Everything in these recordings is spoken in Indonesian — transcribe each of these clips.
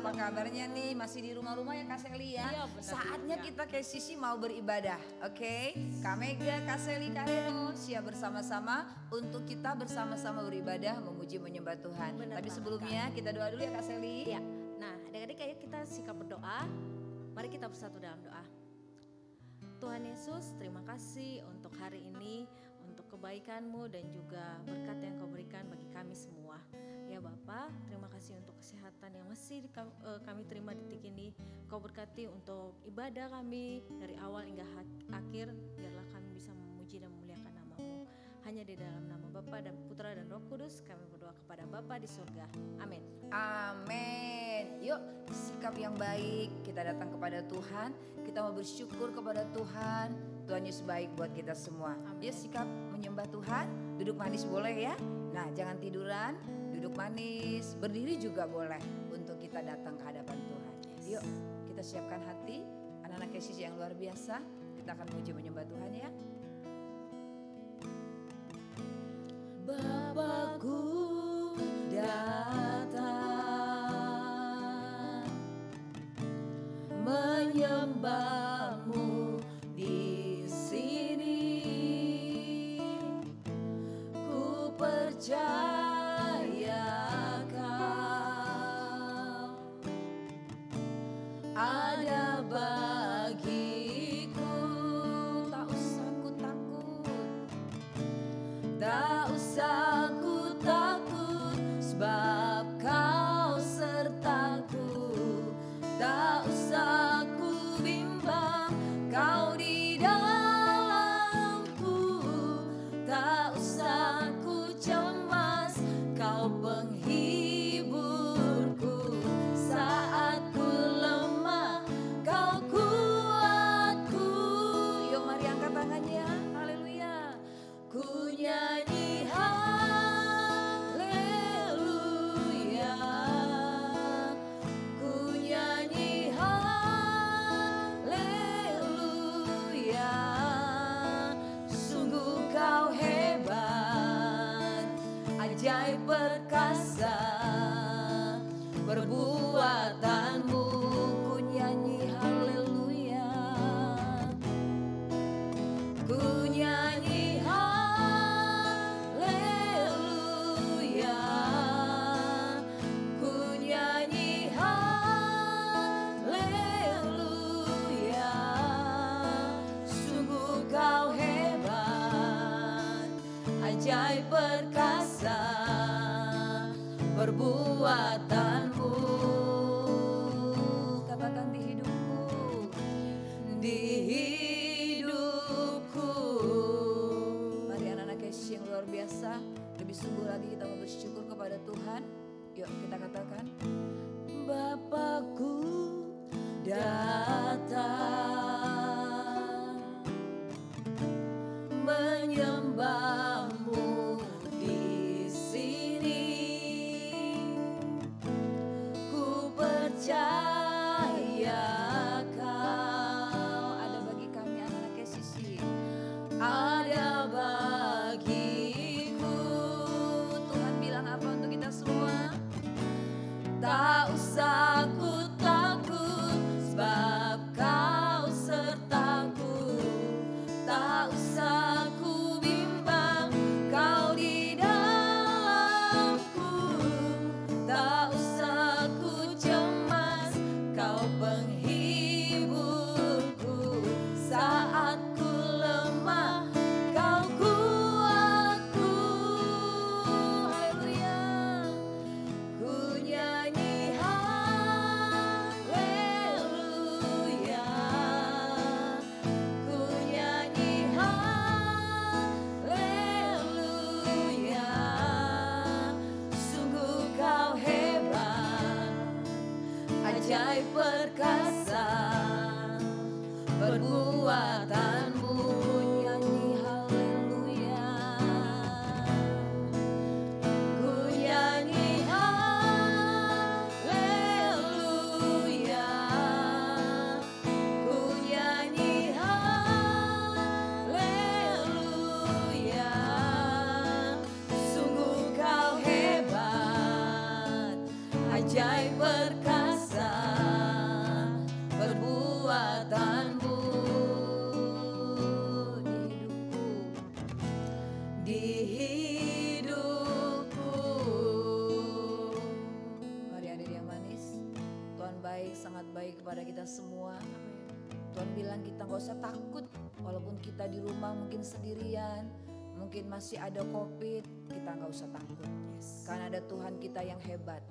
Apa kabarnya nih? Masih di rumah-rumah ya Kak Seli ya? Iya, benar. Saatnya kita kayak Sisi mau beribadah, oke? Kak Mega, Kak Seli, Kak Reno siap bersama-sama untuk kita bersama-sama beribadah, memuji, menyembah Tuhan. Benar Tapi banget, sebelumnya kita doa dulu ya Kak Seli. Iya. Nah, adik-adik kayak kita sikap berdoa. Mari kita bersatu dalam doa. Tuhan Yesus, terima kasih untuk hari ini, untuk kebaikan-Mu dan juga berkat yang Kau berikan bagi kami semua. Ya Bapa, terima kasih untuk kesehatan yang masih kami terima detik ini. Kau berkati untuk ibadah kami dari awal hingga akhir. Biarlah kami bisa memuji dan memuliakan nama-Mu. Hanya di dalam nama Bapa dan Putra dan Roh Kudus kami berdoa kepada Bapa di surga. Amin. Amin. Yuk, sikap yang baik, kita datang kepada Tuhan, kita mau bersyukur kepada Tuhan. Tuhan Yesus baik buat kita semua. Amin. Yuk sikap menyembah Tuhan, duduk manis boleh ya. Nah, jangan tiduran, duduk manis, berdiri juga boleh untuk kita datang ke hadapan Tuhan. Yuk, kita siapkan hati, anak-anak Yesus yang luar biasa. Kita akan puji menyembah Tuhan ya. Bapakku datang menyembah-Mu di sini. Ku percaya Kau ada bagiku. Tak usah ku takut, tak usah ku takut, sebab Kau sertaku. Tak usah ku bimbang, Kau di dalamku. Tak usah ku cemas, Kau penghiburku. Saat ku lemah, Kau kuatku. Yuk mari angkat tangannya, haleluya. Ku nyanyi haleluya, ku nyanyi haleluya. Sungguh Kau hebat, ajaib perkasa, perbuatanmu. Ku nyanyi haleluya, ku nyanyi haleluya, ku nyanyi haleluya. Sungguh Kau hebat, ajaib perkasa, perbuatanmu. Katakan di hidupku, di hidupku. Mari anak-anak Yesus yang luar biasa, lebih sungguh lagi kita mau bersyukur kepada Tuhan. Yuk kita katakan, Bapakku datang menyembah-Mu di sini. Ku percaya Kau ada bagi kami anak-anak Yesus. Ada bagiku. Tuhan bilang apa untuk kita semua? Tak usah ku takut, sebab Kau sertaku. Tak usah ku bimbang, Kau di dalamku. Tak usah ku cemas, Kau penghiburku. Saat ku lemah, Kau kuatku. Haleluya. Ku nyanyi haleluya, ku nyanyi haleluya. Sungguh Kau hebat, ajaib perkasa, perbuatanmu. Nyanyi haleluya, ku nyanyi haleluya, ku nyanyi haleluya. Sungguh Kau hebat, ajaib perkasa, kepada kita semua. Tuhan bilang kita gak usah takut, walaupun kita di rumah mungkin sendirian, mungkin masih ada COVID, kita gak usah takut. Karena ada Tuhan kita yang hebat,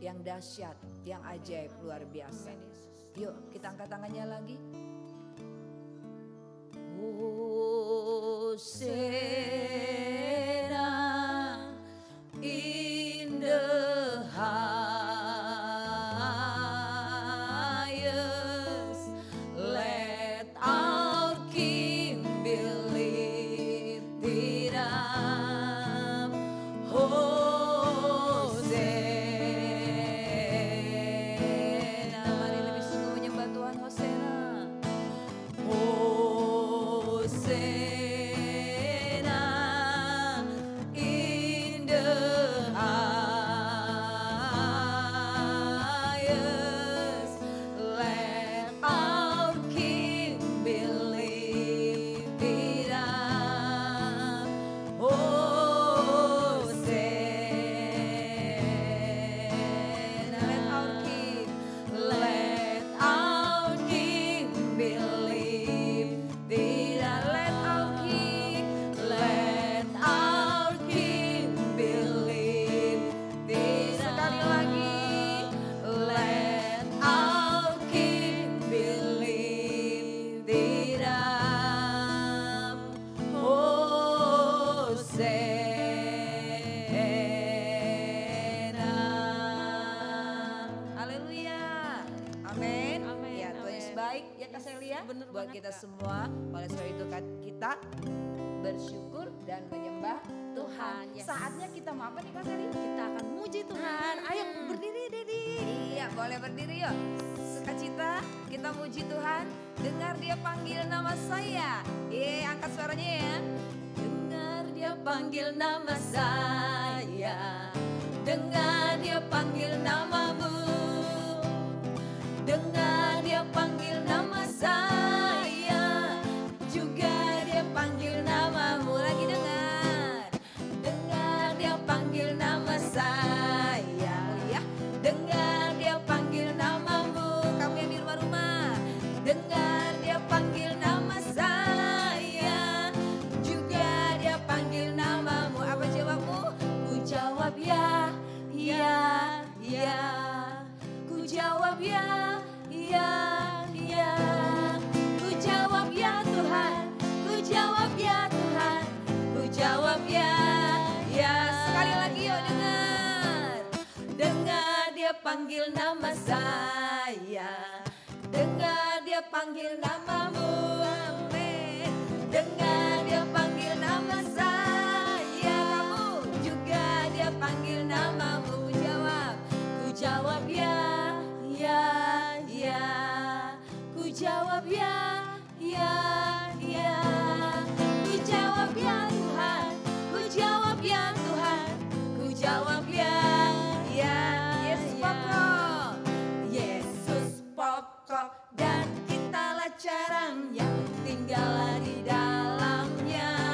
yang dahsyat, yang ajaib, luar biasa. Yuk kita angkat tangannya lagi. Hosana in the highest, let our King be lifted up. Hosana, mari lebih sungguh menyembah Tuhan. Hosana, Hosana in the highest, let our King be lifted up. Hosana, let our King be lifted up. Let our King be lifted. Sekali lagi, let our King be lifted up. Hosana. Haleluya. Amin. Amin, Ya, Tuhan Yesus amin. baik ya Kak Celia. Bener Buat banget, kita Kak. semua. Oleh sebab itu kita bersyukur dan menyembah Tuhan. Yes. Saatnya kita mau apa nih Kak Celia? Kita akan muji Tuhan. Ayo berdiri Dedi. Iya, boleh berdiri yuk. Sukacita kita muji Tuhan. Dengar dia panggil nama saya. Angkat suaranya ya. Dengar dia panggil nama saya. Dengar dia panggil namamu. Dengar dia panggil nama saya. Juga dia panggil namamu. Lagi dengar. Dengar dia panggil nama saya. Oh ya. Dengar dia panggil namamu. Kamu yang di rumah-rumah. Dengar dia panggil nama saya. Juga dia panggil namamu. Apa jawabmu? Ku jawab ya, ya, ya. Ku jawab ya, ya, ya. Ku jawab ya Tuhan. Ku jawab ya Tuhan. Ku jawab ya, ya. Sekali lagi yuk dengar. Dengar dia panggil nama saya. Dengar dia panggil namamu. Amin. Dengar dia panggil nama saya. Kamu juga dia panggil namamu. Ku jawab ya, ya, ya. Ku jawab ya, ya, ya. Ku jawab ya Tuhan. Ku jawab ya Tuhan. Ku jawab ya, ya. Yesus pokok. Yesus pokok dan kitalah carang yang tinggal di dalamnya.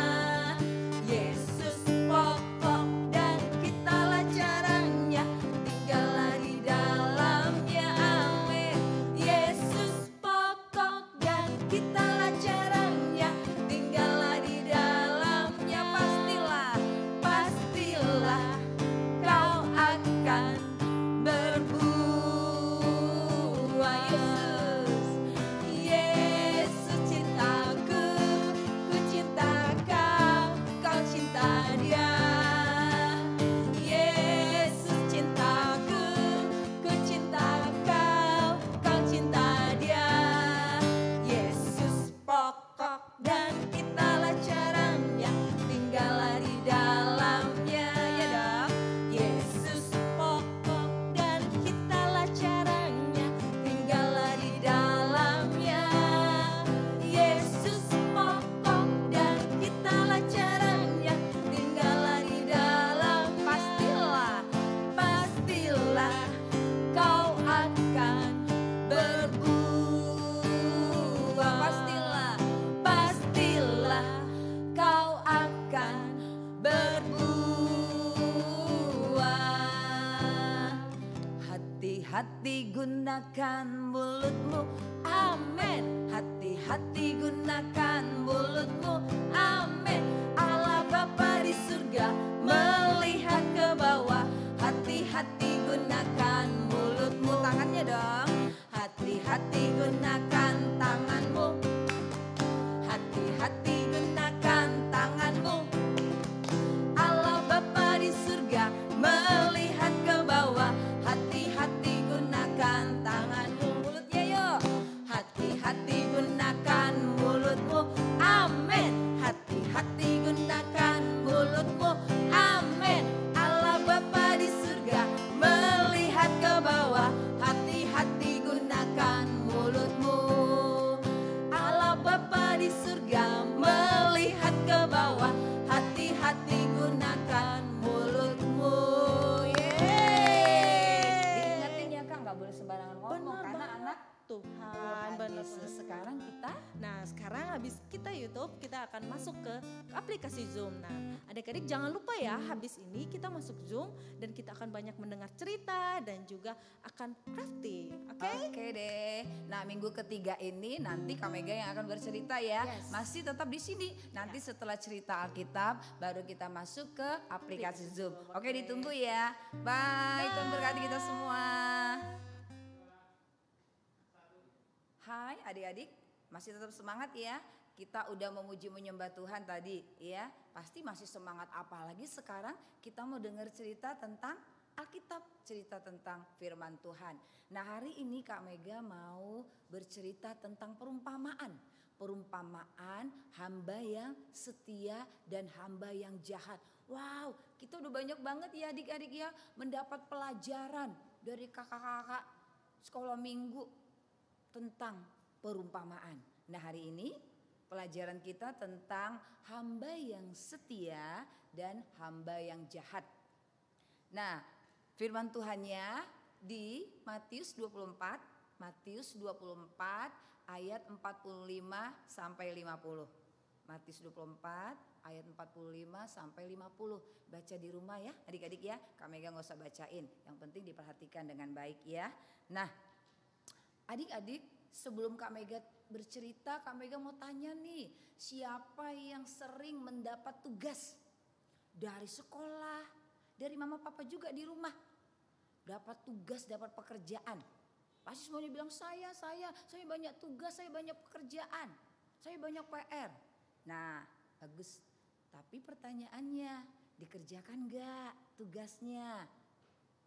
Hati-hati gunakan mulutmu. Amin. Hati-hati gunakan mulutmu. Amin. Allah Bapa di surga melihat ke bawah. Hati-hati gunakan mulutmu. Tangannya dong. Hati-hati gunakan tanganmu. Hati-hati gunakan tanganmu. Allah Bapa di surga melihat ke bawah. Hati-hati gunakan tanganmu. Mulutnya yuk. Hati-hati gunakan mulutmu. Amin. Hati-hati gunakan mulutmu. Amin. Allah Bapa di surga melihat ke bawah. Hati-hati gunakan mulutmu. Allah Bapa di surga melihat ke bawah. Hati-hati gunakan mulutmu. Diingetin ya Kak, nggak boleh sembarangan ngomong Benar karena banget. anak Tuhan, benar. sekarang kita Nah, sekarang habis kita YouTube, kita akan masuk ke aplikasi Zoom. Nah, adik-adik jangan lupa ya, habis ini kita masuk Zoom dan kita akan banyak mendengar cerita dan juga akan crafting. Oke? Oke deh. Nah, minggu ketiga ini nanti Kak Mega yang akan bercerita ya. Yes. Masih tetap di sini. Nanti setelah cerita Alkitab baru kita masuk ke aplikasi Zoom. Oke, ditunggu ya. Bye. Tuhan berkati kita semua. Hai adik-adik, masih tetap semangat ya. Kita udah memuji menyembah Tuhan tadi ya. Pasti masih semangat, apalagi sekarang kita mau dengar cerita tentang Alkitab, cerita tentang firman Tuhan. Nah, hari ini Kak Mega mau bercerita tentang perumpamaan. Perumpamaan hamba yang setia dan hamba yang jahat. Wow, kita udah banyak banget ya adik-adik ya mendapat pelajaran dari kakak-kakak sekolah minggu tentang perumpamaan. Nah, hari ini pelajaran kita tentang hamba yang setia dan hamba yang jahat. Nah, firman Tuhannya di Matius 24 ayat 45 sampai 50. Matius 24 ayat 45 sampai 50. Baca di rumah ya adik-adik ya. Kak Mega gak usah bacain, yang penting diperhatikan dengan baik ya. Nah, adik-adik, sebelum Kak Mega bercerita, Kak Mega mau tanya nih, siapa yang sering mendapat tugas dari sekolah, dari mama papa juga di rumah, dapat tugas, dapat pekerjaan? Pasti semuanya bilang saya banyak tugas, saya banyak pekerjaan, saya banyak PR. Nah, bagus. Tapi pertanyaannya, dikerjakan gak tugasnya?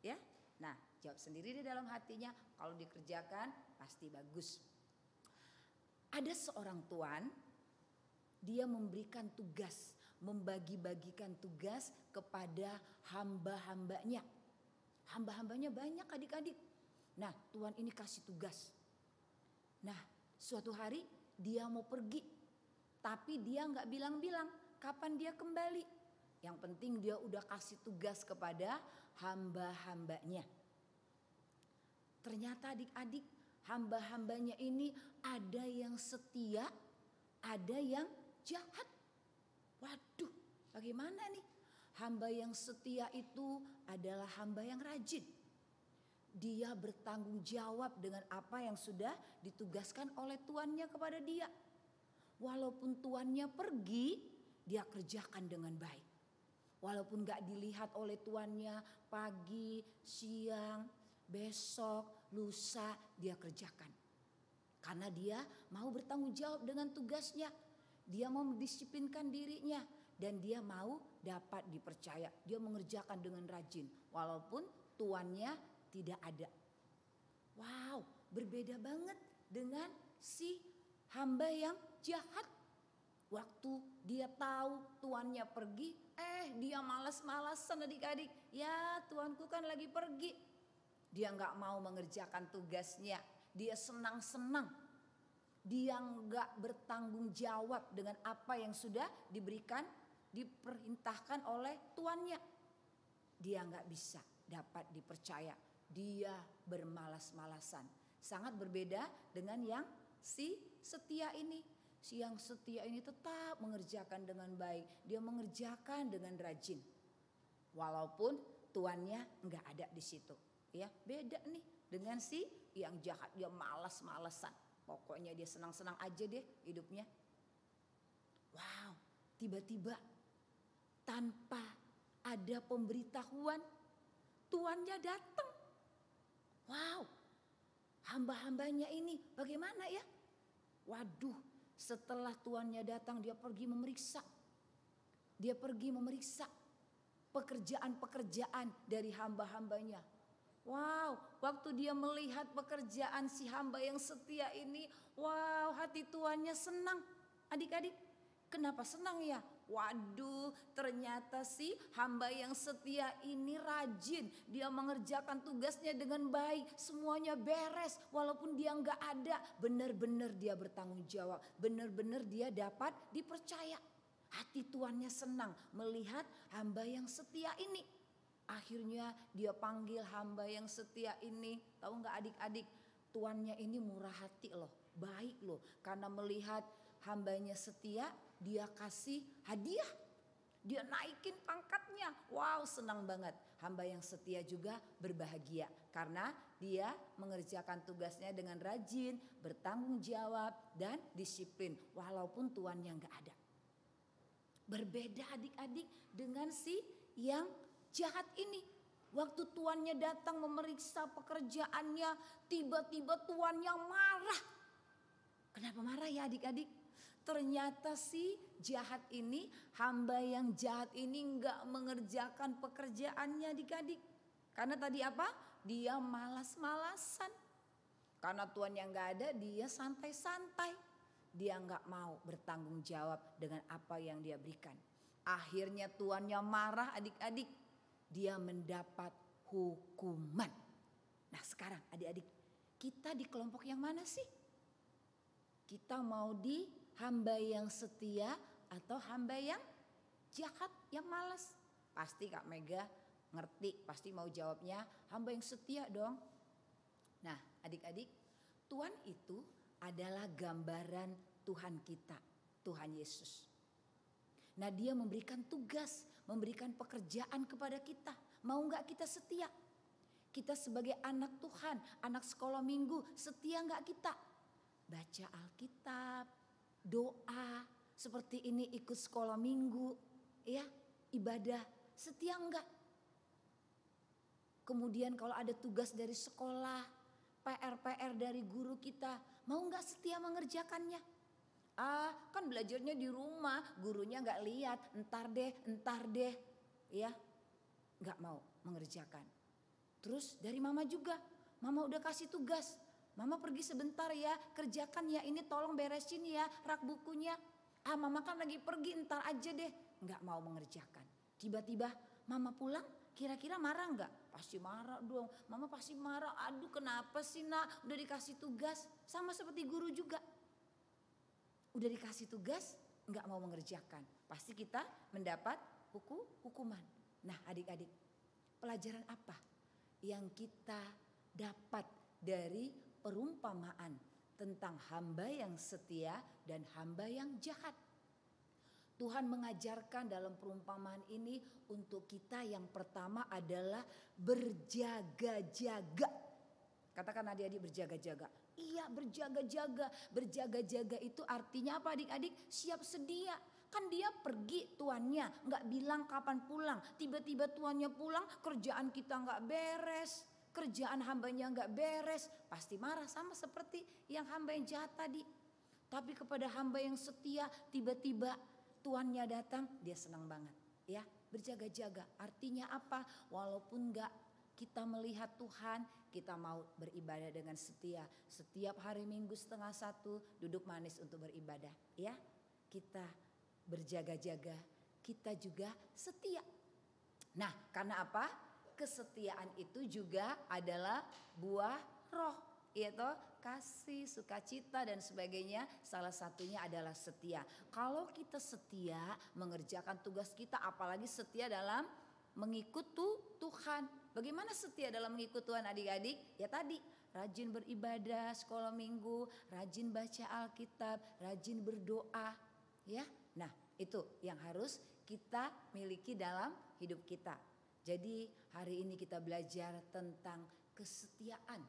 Ya, nah jawab sendiri di dalam hatinya, kalau dikerjakan pasti bagus. Ada seorang tuan, dia memberikan tugas, membagi-bagikan tugas kepada hamba-hambanya. Hamba-hambanya banyak adik-adik. Nah, tuan ini kasih tugas. Nah, suatu hari dia mau pergi, tapi dia gak bilang-bilang kapan dia kembali. Yang penting dia udah kasih tugas kepada hamba-hambanya. Ternyata adik-adik, hamba-hambanya ini ada yang setia, ada yang jahat. Waduh, bagaimana nih? Hamba yang setia itu adalah hamba yang rajin. Dia bertanggung jawab dengan apa yang sudah ditugaskan oleh tuannya kepada dia. Walaupun tuannya pergi, dia kerjakan dengan baik. Walaupun gak dilihat oleh tuannya pagi, siang, besok, lusa, dia kerjakan. Karena dia mau bertanggung jawab dengan tugasnya. Dia mau mendisiplinkan dirinya. Dan dia mau dapat dipercaya. Dia mengerjakan dengan rajin. Walaupun tuannya tidak ada. Wow, berbeda banget dengan si hamba yang jahat. Waktu dia tahu tuannya pergi, dia malas-malasan adik-adik. Ya, tuanku kan lagi pergi. Dia gak mau mengerjakan tugasnya. Dia senang-senang. Dia gak bertanggung jawab dengan apa yang sudah diberikan, diperintahkan oleh tuannya. Dia gak bisa dapat dipercaya. Dia bermalas-malasan. Sangat berbeda dengan yang si setia ini. Si yang setia ini tetap mengerjakan dengan baik. Dia mengerjakan dengan rajin. Walaupun tuannya enggak ada di situ. Ya, beda nih dengan si yang jahat, dia malas-malesan. Pokoknya dia senang-senang aja deh hidupnya. Wow, tiba-tiba tanpa ada pemberitahuan tuannya datang. Wow, hamba-hambanya ini bagaimana ya? Waduh, setelah tuannya datang dia pergi memeriksa. Dia pergi memeriksa pekerjaan-pekerjaan dari hamba-hambanya. Wow, waktu dia melihat pekerjaan si hamba yang setia ini, wow, hati tuannya senang. Adik-adik, kenapa senang ya? Waduh, ternyata si hamba yang setia ini rajin. Dia mengerjakan tugasnya dengan baik, semuanya beres. Walaupun dia nggak ada, benar-benar dia bertanggung jawab. Benar-benar dia dapat dipercaya. Hati tuannya senang melihat hamba yang setia ini. Akhirnya dia panggil hamba yang setia ini. Tahu nggak adik-adik, tuannya ini murah hati loh, baik loh. Karena melihat hambanya setia, dia kasih hadiah. Dia naikin pangkatnya. Wow, senang banget. Hamba yang setia juga berbahagia karena dia mengerjakan tugasnya dengan rajin, bertanggung jawab dan disiplin walaupun tuannya nggak ada. Berbeda adik-adik dengan si yang jahat ini. Waktu tuannya datang memeriksa pekerjaannya, tiba-tiba tuannya marah. Kenapa marah ya adik-adik? Ternyata si jahat ini, hamba yang jahat ini nggak mengerjakan pekerjaannya adik-adik. Karena tadi apa? Dia malas-malasan. Karena tuannya nggak ada, dia santai-santai. Dia nggak mau bertanggung jawab dengan apa yang dia berikan. Akhirnya tuannya marah adik-adik. Dia mendapat hukuman. Nah sekarang adik-adik, kita di kelompok yang mana sih? Kita mau di hamba yang setia atau hamba yang jahat, yang malas? Pasti Kak Mega ngerti, pasti mau jawabnya hamba yang setia dong. Nah adik-adik, Tuhan itu adalah gambaran Tuhan kita, Tuhan Yesus. Nah dia memberikan tugas, memberikan pekerjaan kepada kita. Mau gak kita setia? Kita sebagai anak Tuhan, anak sekolah minggu, setia gak kita? Baca Alkitab, doa, seperti ini ikut sekolah minggu, ya ibadah, setia enggak? Kemudian kalau ada tugas dari sekolah, PR-PR dari guru kita, mau enggak setia mengerjakannya? Kan belajarnya di rumah, gurunya enggak lihat, entar deh, ya enggak mau mengerjakan. Terus dari mama juga, mama udah kasih tugas. Mama pergi sebentar ya, kerjakan ya, ini tolong beresin ya rak bukunya. Mama kan lagi pergi, entar aja deh. Enggak mau mengerjakan. Tiba-tiba mama pulang, kira-kira marah enggak? Pasti marah dong, mama pasti marah. Aduh kenapa sih nak, udah dikasih tugas. Sama seperti guru juga. Udah dikasih tugas, enggak mau mengerjakan. Pasti kita mendapat hukuman. Nah adik-adik, pelajaran apa yang kita dapat dari perumpamaan tentang hamba yang setia dan hamba yang jahat? Tuhan mengajarkan dalam perumpamaan ini untuk kita yang pertama adalah berjaga-jaga. Katakan adik-adik berjaga-jaga. Iya berjaga-jaga. Berjaga-jaga itu artinya apa adik-adik? Siap sedia. Kan dia pergi tuannya, gak bilang kapan pulang. Tiba-tiba tuannya pulang, kerjaan kita gak beres. Kerjaan hambanya gak beres. Pasti marah sama seperti yang hamba yang jahat tadi. Tapi kepada hamba yang setia, tiba-tiba tuannya datang, dia senang banget. Ya, berjaga-jaga. Artinya apa? Walaupun gak kita melihat Tuhan, kita mau beribadah dengan setia. Setiap hari Minggu 12:30 duduk manis untuk beribadah. Ya, kita berjaga-jaga, kita juga setia. Nah, karena apa? Kesetiaan itu juga adalah buah roh, yaitu kasih, sukacita dan sebagainya. Salah satunya adalah setia. Kalau kita setia mengerjakan tugas kita, apalagi setia dalam mengikut Tuhan. Bagaimana setia dalam mengikut Tuhan adik-adik? Ya tadi, rajin beribadah, sekolah minggu, rajin baca Alkitab, rajin berdoa. Ya, nah itu yang harus kita miliki dalam hidup kita. Jadi hari ini kita belajar tentang kesetiaan.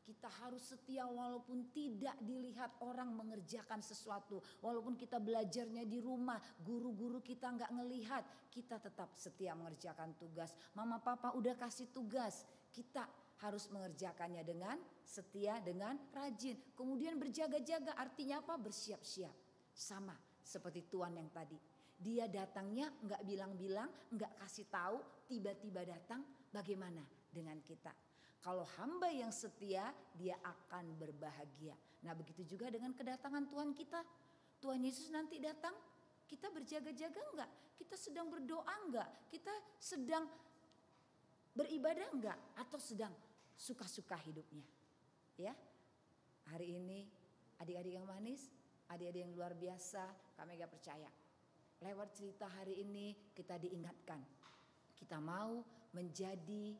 Kita harus setia walaupun tidak dilihat orang mengerjakan sesuatu. Walaupun kita belajarnya di rumah, guru-guru kita nggak ngelihat, kita tetap setia mengerjakan tugas. Mama papa udah kasih tugas, kita harus mengerjakannya dengan setia, dengan rajin. Kemudian berjaga-jaga, artinya apa? Bersiap-siap. Sama seperti Tuhan yang tadi. Dia datangnya nggak bilang-bilang, nggak kasih tahu, tiba-tiba datang. Bagaimana dengan kita? Kalau hamba yang setia, dia akan berbahagia. Nah begitu juga dengan kedatangan Tuhan kita. Tuhan Yesus nanti datang, kita berjaga-jaga enggak? Kita sedang berdoa enggak? Kita sedang beribadah enggak? Atau sedang suka-suka hidupnya? Ya, hari ini adik-adik yang manis, adik-adik yang luar biasa, kami gak percaya. Lewat cerita hari ini kita diingatkan. Kita mau menjadi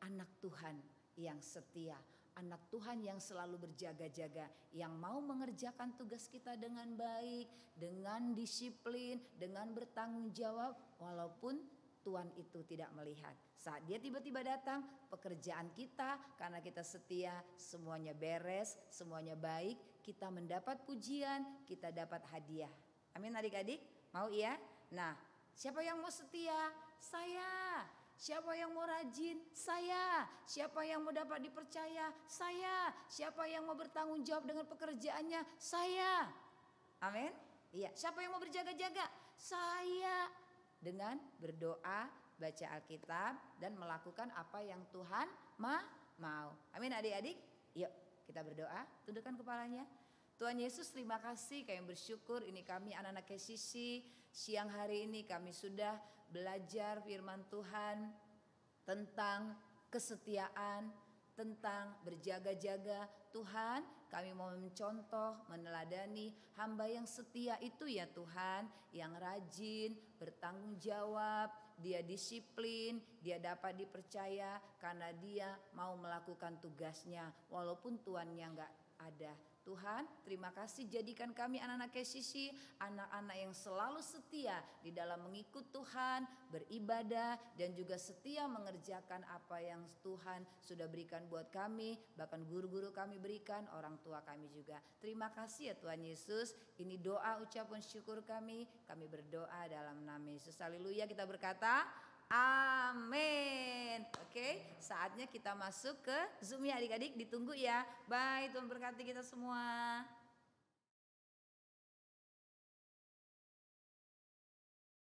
anak Tuhan yang setia, anak Tuhan yang selalu berjaga-jaga, yang mau mengerjakan tugas kita dengan baik, dengan disiplin, dengan bertanggung jawab, walaupun Tuhan itu tidak melihat. Saat dia tiba-tiba datang, pekerjaan kita karena kita setia, semuanya beres, semuanya baik, kita mendapat pujian, kita dapat hadiah. Amin adik-adik, mau ya? Nah, siapa yang mau setia? Saya. Siapa yang mau rajin? Saya. Siapa yang mau dapat dipercaya? Saya. Siapa yang mau bertanggung jawab dengan pekerjaannya? Saya. Amin. Iya. Siapa yang mau berjaga-jaga? Saya. Dengan berdoa, baca Alkitab, dan melakukan apa yang Tuhan mau. Amin adik-adik. Yuk kita berdoa. Tundukkan kepalanya. Tuhan Yesus, terima kasih, kami bersyukur ini kami anak-anak KCC. Siang hari ini kami sudah belajar firman Tuhan tentang kesetiaan, tentang berjaga-jaga. Tuhan, kami mau mencontoh, meneladani hamba yang setia itu ya Tuhan, yang rajin, bertanggung jawab, dia disiplin, dia dapat dipercaya karena dia mau melakukan tugasnya walaupun tuannya nggak ada. Tuhan, terima kasih jadikan kami anak-anak KCC, anak-anak yang selalu setia di dalam mengikut Tuhan, beribadah, dan juga setia mengerjakan apa yang Tuhan sudah berikan buat kami, bahkan guru-guru kami berikan, orang tua kami juga. Terima kasih ya Tuhan Yesus, ini doa ucapan syukur kami berdoa dalam nama Yesus. Haleluya, kita berkata amin. Oke, saatnya kita masuk ke Zoom ya adik-adik, ditunggu ya. Bye, Tuhan berkati kita semua.